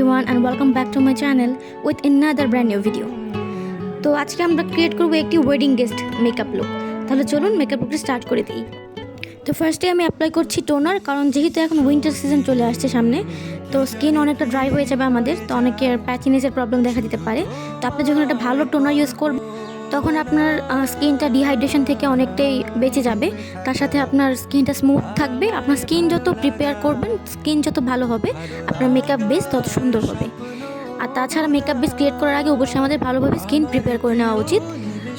everyone and welcome back to my channel with another brand new video। তো আজকে আমরা create করব একটি ওয়েডিং গেস্ট মেকআপ লুক। তাহলে চলুন মেকআপ লুকটা স্টার্ট করে দিই। তো ফার্স্টে আমি অ্যাপ্লাই করছি টোনার, কারণ যেহেতু এখন উইন্টার সিজন চলে আসছে সামনে, তো স্কিন অনেকটা ড্রাই হয়ে যাবে আমাদের, তো অনেকের প্যাচিনেসের প্রবলেম দেখা দিতে পারে। তো আপনি যখন একটা ভালো টোনার ইউজ করবেন তখন আপনার স্কিনটা ডিহাইড্রেশন থেকে অনেকটাই বেঁচে যাবে, তার সাথে আপনার স্কিনটা স্মুথ থাকবে। আপনার স্কিন যত প্রিপেয়ার করবেন, স্কিন যত ভালো হবে, আপনার মেকআপ বেস তত সুন্দর হবে। আর তাছাড়া মেকআপ বেস ক্রিয়েট করার আগে অবশ্যই আমাদের ভালোভাবে স্কিন প্রিপেয়ার করে নেওয়া উচিত।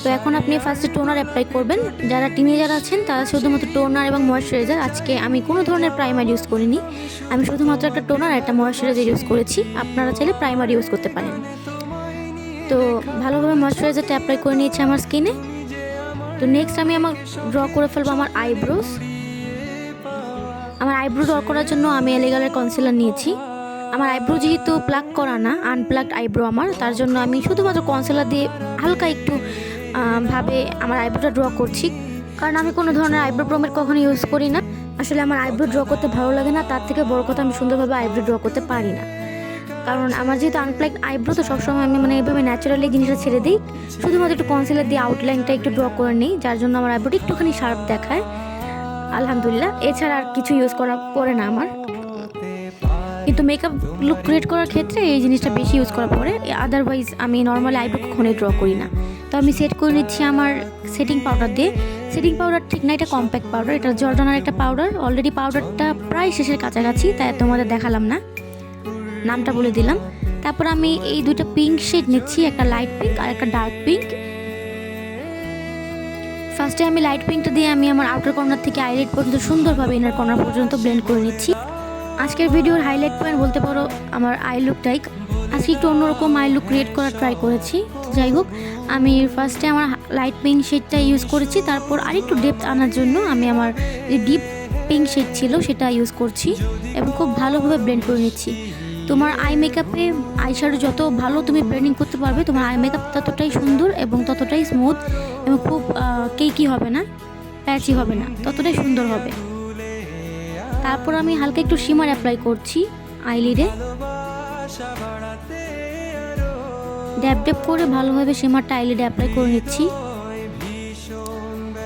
তো এখন আপনি ফার্স্টে টোনার অ্যাপ্লাই করবেন। যারা টিনেজার আছেন তারা শুধুমাত্র টোনার এবং ময়েশ্চারাইজার, আজকে আমি কোনো ধরনের প্রাইমার ইউজ করিনি, আমি শুধুমাত্র একটা টোনার আর একটা ময়েশ্চারাইজার ইউজ করেছি। আপনারা চাইলে প্রাইমার ইউজ করতে পারেন। তো ভালোভাবে ময়েশ্চারাইজারটা অ্যাপ্লাই করে নিয়েছি আমার স্কিনে। তো নেক্সট আমি ড্র করে ফেলবো আমার আইব্রোস। আমার আইব্রো ড্র করার জন্য আমি এলিগালের কনসিলার নিয়েছি। আমার আইব্রো যেহেতু প্লাক করা না, আনপ্লাকড আইব্রো আমার, তার জন্য আমি শুধুমাত্র কনসিলার দিয়ে হালকা একটু ভাবে আমার আইব্রোটা ড্র করছি, কারণ আমি কোনো ধরনের আইব্রো প্রোমেট কখনো ইউজ করি না। আসলে আমার আইব্রো ড্র করতে ভালো লাগে না, তার থেকে বড় কথা আমি সুন্দরভাবে আইব্রো ড্র করতে পারি না, কারণ আমার যেহেতু আনপ্লাকড আইব্রো, তো সবসময় আমি এইভাবে ন্যাচারালি জিনিসটা ছেড়ে দিই, শুধুমাত্র একটু কনসিলার দিয়ে আউটলাইনটা একটু ড্র করে নিই, যার জন্য আমার আইব্রোটা একটুখানি শার্প দেখায় আলহামদুলিল্লাহ। এছাড়া আর কিছু ইউজ করা পড়ে না আমার, কিন্তু মেকআপ লুক ক্রিয়েট করার ক্ষেত্রে এই জিনিসটা বেশি ইউজ করা পড়ে। আদারওয়াইজ আমি নর্মালি আইব্রো কখনোই ড্র করি না। তো আমি সেট করে নিচ্ছি আমার সেটিং পাউডার দিয়ে। সেটিং পাউডার ঠিক না, এটা কম্প্যাক্ট পাউডার, এটা জর্ডানার একটা পাউডার। অলরেডি পাউডারটা প্রায় শেষের কাছাকাছি, তাই তোমাদের দেখালাম না, নামটা বলে দিলাম। তারপর আমি এই দুইটা পিঙ্ক শেড নিচ্ছি, একটা লাইট পিঙ্ক আর একটা ডার্ক পিঙ্ক। ফার্স্টে আমি লাইট পিঙ্কটা দিয়ে আমি আমার আউটার কর্নার থেকে আইলাইট পর্যন্ত সুন্দরভাবে ইনার কর্নার পর্যন্ত ব্লেন্ড করে নিচ্ছি। আজকের ভিডিওর হাইলাইট পয়েন্ট বলতে পারো আমার আই লুকটাই। আজকে একটু অন্যরকম আই লুক ক্রিয়েট করার ট্রাই করেছি। যাই হোক, আমি ফার্স্টে আমার লাইট পিঙ্ক শেডটা ইউজ করেছি, তারপর আরেকটু ডেপথ আনার জন্য আমি আমার যে ডিপ পিঙ্ক শেড ছিল সেটা ইউজ করছি এবং খুব ভালোভাবে ব্লেন্ড করে নিচ্ছি। তোমার আই মেকআপে আই শ্যাডো যত ভালো তুমি ব্লেন্ডিং করতে পারবে, তোমার আই মেকআপ ততটাই সুন্দর এবং ততটাই স্মুথ এবং খুব কেকি হবে না, প্যাচি হবে না, ততটাই সুন্দর হবে। তারপর আমি হালকা একটু শিমার অ্যাপ্লাই করছি আইলিডে, ড্যাপ ড্যাপ করে ভালোভাবে শিমারটা আইলিডে অ্যাপ্লাই করে নিচ্ছি।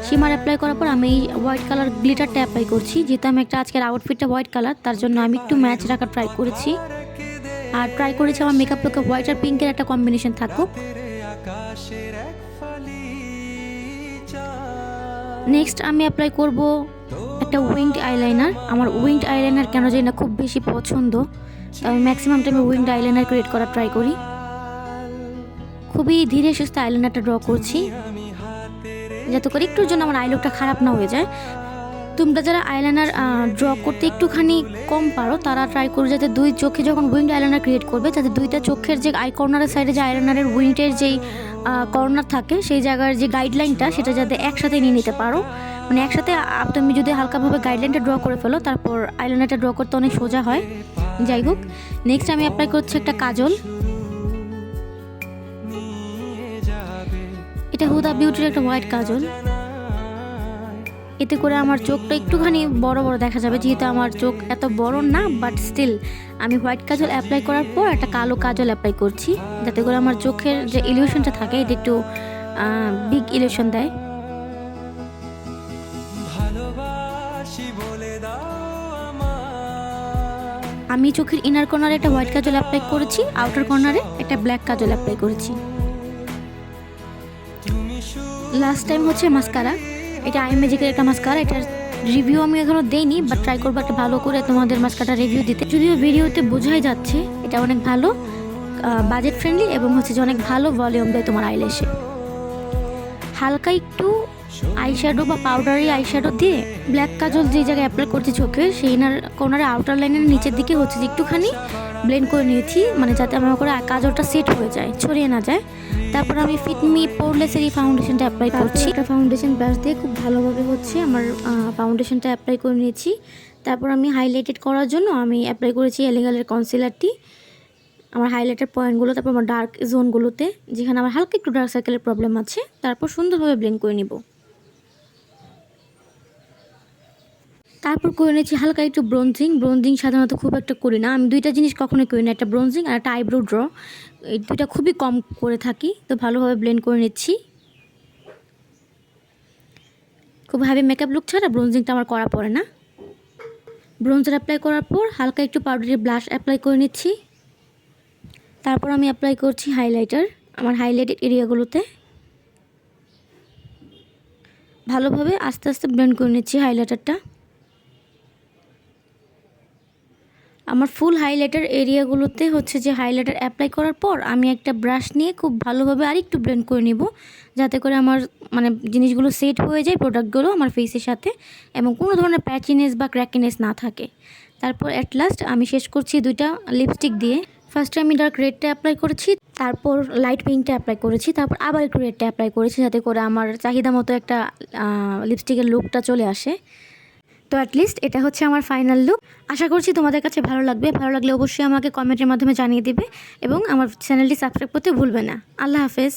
শিমার অ্যাপ্লাই করার পর আমি হোয়াইট কালার গ্লিটারটা অ্যাপ্লাই করছি। যেহেতু আমি একটা আজকের আউটফিটটা হোয়াইট কালার, তার জন্য আমি একটু ম্যাচ রাখার ট্রাই করেছি, আর ট্রাই করেছি আমার মেকআপ লুকে হোয়াইট আর পিঙ্কের একটা কম্বিনেশন থাকুক। নেক্সট আমি অ্যাপ্লাই করব একটা উইংড আইলাইনার। আমার উইংড আইলাইনার কেন জানি না খুব বেশি পছন্দ, আমি ম্যাক্সিমাম টাইমে উইংড আইলাইনার ক্রিয়েট করার ট্রাই করি। খুবই ধীরে সুস্থে আইলাইনারটা ড্র করছি, যাতে করে একটুর জন্য আমার আইলুকটা খারাপ না হয়ে যায়। তোমরা যারা আইলাইনার ড্র করতে একটুখানি কম পারো, তারা ট্রাই করো যাতে দুই চোখে যখন উইংড আইলাইনার ক্রিয়েট করবে, যাতে দুইটা চোখের যে আই কর্নারের সাইডে যে আইলাইনারের উইংটের যেই কর্নার থাকে, সেই জায়গার যে গাইডলাইনটা সেটা যাতে একসাথে নিয়ে নিতে পারো। একসাথে তুমি যদি হালকাভাবে গাইডলাইনটা ড্র করে ফেলো, তারপর আইলাইনারটা ড্র করতে অনেক সোজা হয়। যাই হোক, নেক্সট আমি অ্যাপ্লাই করছি একটা কাজল। এটা হুদা বিউটির একটা হোয়াইট কাজল। এতে করে আমার চোখটা একটুখানি বড় বড় দেখা যাবে, যেহেতু আমার চোখ এত বড় না, বাট স্টিল আমি হোয়াইট কাজল অ্যাপ্লাই করার পর একটা কালো কাজল অ্যাপ্লাই করছি, যাতে করে আমার চোখের যে ইলিউশনটা থাকে এটা একটু বিগ ইলিউশন দেয়। আমি চোখের ইনার কর্নারে একটা হোয়াইট কাজল অ্যাপ্লাই করেছি, আউটার কর্নারে একটা ব্ল্যাক কাজল অ্যাপ্লাই করেছি। লাস্ট টাইম হচ্ছে মাস্কারা। এটা আইম্যাজিকের একটা মাস্কারা, এটার রিভিউ আমি এখনো দেইনি, বাট ট্রাই করবো একটা ভালো করে তোমাদের মাস্কারাটা রিভিউ দিতে। যদিও ভিডিওতে বোঝাই যাচ্ছে এটা অনেক ভালো, বাজেট ফ্রেন্ডলি এবং হচ্ছে যে অনেক ভালো ভলিউম দেয় তোমার আইল্যাশে। হালকা একটু আইশ্যাডো বা পাউডারি আইশ্যাডো দিয়ে ব্ল্যাক কাজল যে জায়গায় অ্যাপ্লাই করছি চোখে, সেই ইনার কর্নারে আউটার লাইনের নিচের দিকে হচ্ছে যে একটুখানি ব্লেন্ড করে নিয়েছি, যাতে আমার করে কাজলটা সেট হয়ে যায়, ছড়িয়ে না যায়। তারপর আমি ফিটমি পোরলেসের এই ফাউন্ডেশনটা অ্যাপ্লাই করছি। একটা ফাউন্ডেশন ব্রাশ দিয়ে খুব ভালোভাবে হচ্ছে আমার ফাউন্ডেশনটা অ্যাপ্লাই করে নিয়েছি। তারপর আমি হাইলাইটেড করার জন্য আমি অ্যাপ্লাই করেছি এলিগালের কনসিলারটি আমার হাইলাইটার পয়েন্টগুলো, তারপর আমার ডার্ক জোনগুলোতে যেখানে আমার হালকা একটু ডার্ক সার্কেলের প্রবলেম আছে, তারপর সুন্দরভাবে ব্লেন্ড করে নিব। তারপর করে নিয়েছি হালকা একটু ব্রোঞ্জিং সাধারণত খুব একটা করি না আমি, দুইটা জিনিস কখনোই করি না, একটা ব্রোঞ্জিং আর একটা আইব্রো ড্র, এই দুইটা খুবই কম করে থাকি। তো ভালোভাবে ব্লেন্ড করে নিচ্ছি। খুব হেভি মেকআপ লুক ছাড়া ব্রোঞ্জিংটা আমার করা পড়ে না। ব্রোঞ্জার অ্যাপ্লাই করার পর হালকা একটু পাউডারি ব্লাশ অ্যাপ্লাই করে নিচ্ছি। তারপর আমি অ্যাপ্লাই করছি হাইলাইটার আমার হাইলাইটেড এরিয়াগুলোতে। ভালোভাবে আস্তে আস্তে ব্লেন্ড করে নিচ্ছি হাইলাইটারটা। আমার ফুল হাইলাইটার এরিয়াগুলোতে হচ্ছে যে হাইলাইটার অ্যাপ্লাই করার পর আমি একটা ব্রাশ নিয়ে খুব ভালোভাবে আরেকটু ব্লেন্ড করে নিব, যাতে করে আমার মানে জিনিসগুলো সেট হয়ে যায় প্রোডাক্টগুলো আমার ফেসের সাথে এবং কোনো ধরনের প্যাচিনেস বা ক্র্যাকিনেস না থাকে। তারপর অ্যাট লাস্ট আমি শেষ করছি দুইটা লিপস্টিক দিয়ে। ফার্স্টে আমি ডার্ক রেডটা অ্যাপ্লাই করেছি, তারপর লাইট পিঙ্কটা অ্যাপ্লাই করেছি, তারপর আবার একটু রেডটা অ্যাপ্লাই করেছি, যাতে করে আমার চাহিদা মতো একটা লিপস্টিকের লুকটা চলে আসে। তো অ্যাটলিস্ট এটা হচ্ছে আমার ফাইনাল লুক। আশা করছি তোমাদের কাছে ভালো লাগবে। ভালো লাগলে অবশ্যই আমাকে কমেন্টের মাধ্যমে জানিয়ে দিবে এবং আমার চ্যানেলটি সাবস্ক্রাইব করতে ভুলবে না। আল্লাহ হাফেজ।